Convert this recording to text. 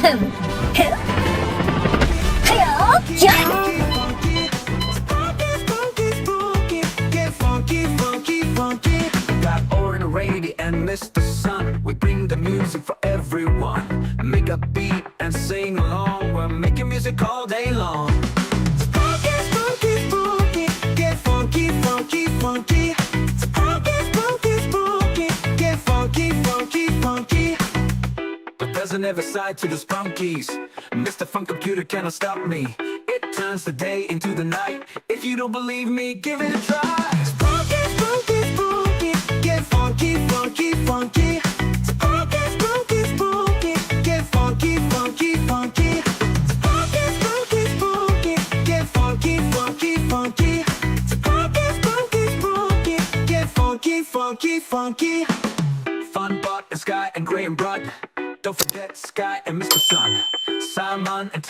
Got Orin, Rady, and Mr. Sun. We bring the music for everyone. Make a beat and sing along. We're making music all day long. Sprunki, Sprunki, Sprunki, get funky, funky, funky. Sprunki, Sprunki, Sprunki, get funky, funky, funky. But there's another side to the Sprunkies. Mr. Fun Computer cannot stop me. It turns the day into the night. If you don't believe me, give it a try. Sprunki, Sprunki, Sprunki, get funky, funky, funky. Sprunki, Sprunki, Sprunki, get funky, funky, funky. Sprunki, Sprunki, Sprunki, get funky, funky, funky. Sprunki, Sprunki, Sprunki, get funky, funky, funky. Funbot and Sky and Gray and Brud. Don't forget Sky and Mr. Sun. Simon and